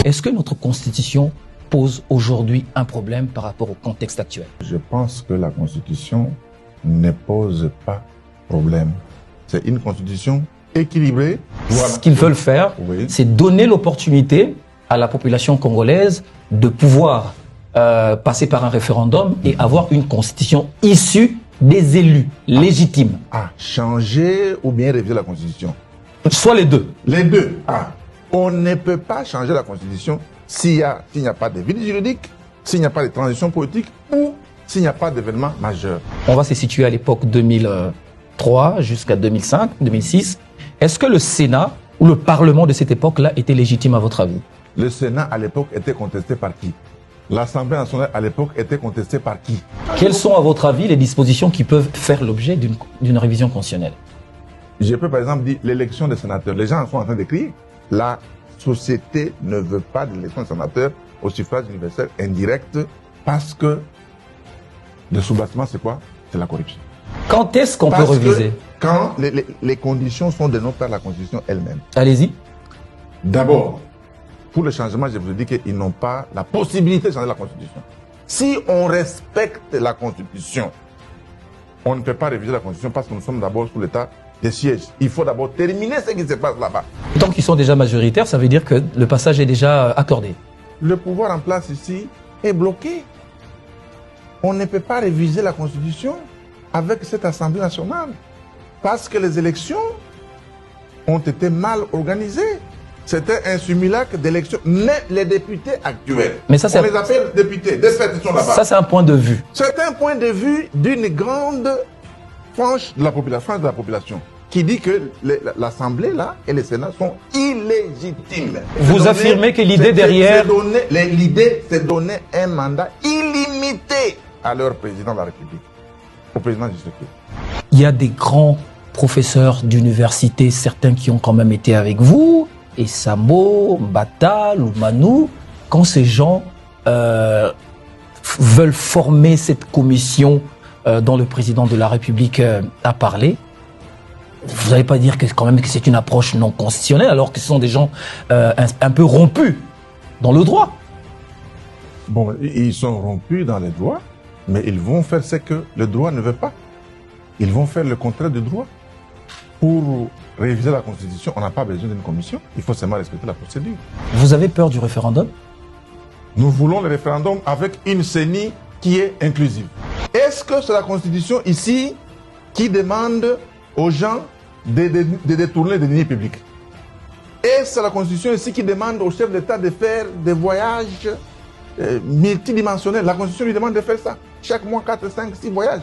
Est-ce que notre Constitution pose aujourd'hui un problème par rapport au contexte actuel? Je pense que la Constitution ne pose pas problème. C'est une Constitution équilibrée. Voilà. Ce qu'ils veulent faire, c'est donner l'opportunité à la population congolaise de pouvoir passer par un référendum et avoir une Constitution issue des élus légitimes. Changer ou bien réviser la Constitution? Soit les deux. Les deux. On ne peut pas changer la Constitution s'il n'y a pas de vide juridique, s'il n'y a pas de transition politique ou s'il n'y a pas d'événement majeur. On va se situer à l'époque 2003 jusqu'à 2005, 2006. Est-ce que le Sénat ou le Parlement de cette époque-là était légitime à votre avis? Le Sénat à l'époque était contesté par qui? L'Assemblée nationale à l'époque était contestée par qui? Quelles sont à votre avis les dispositions qui peuvent faire l'objet d'une révision constitutionnelle? Je peux par exemple dire l'élection des sénateurs. Les gens sont en train de crier. La société ne veut pas de l'élection des sénateurs au suffrage universel indirect parce que le soubassement, c'est quoi? C'est la corruption. Quand est-ce qu'on peut réviser? Quand les conditions sont de non par la Constitution elle-même. Allez-y. D'abord, pour le changement, je vous dis qu'ils n'ont pas la possibilité de changer la Constitution. Si on respecte la Constitution, on ne peut pas réviser la Constitution parce que nous sommes d'abord sous l'état des sièges. Il faut d'abord terminer ce qui se passe là-bas. Tant qu'ils sont déjà majoritaires, ça veut dire que le passage est déjà accordé. Le pouvoir en place ici est bloqué. On ne peut pas réviser la Constitution avec cette Assemblée nationale parce que les élections ont été mal organisées. C'était un simulacre d'élection. Mais les députés actuels, on les appelle députés, des faits, ils sont là-bas. Ça, c'est un point de vue. C'est un point de vue d'une grande frange de la population, qui dit que l'Assemblée là et le Sénat sont illégitimes. Vous affirmez que l'idée derrière... L'idée, c'est donner un mandat illimité à leur président de la République, au président Tshisekedi. Il y a des grands professeurs d'université, certains qui ont quand même été avec vous, et Samo, Mbata, Manou, quand ces gens veulent former cette commission dont le président de la République a parlé, vous n'allez pas dire que quand même que c'est une approche non constitutionnelle alors que ce sont des gens un peu rompus dans le droit? Bon, ils sont rompus dans les droits, mais ils vont faire ce que le droit ne veut pas. Ils vont faire le contraire du droit. Pour réviser la Constitution, on n'a pas besoin d'une commission. Il faut seulement respecter la procédure. Vous avez peur du référendum? Nous voulons le référendum avec une CENI qui est inclusive. Est-ce que c'est la Constitution ici qui demande aux gens de détourner des deniers publics? Est-ce que c'est la Constitution ici qui demande aux chefs d'État de faire des voyages multidimensionnels? La Constitution lui demande de faire ça. Chaque mois, 4, 5, 6 voyages.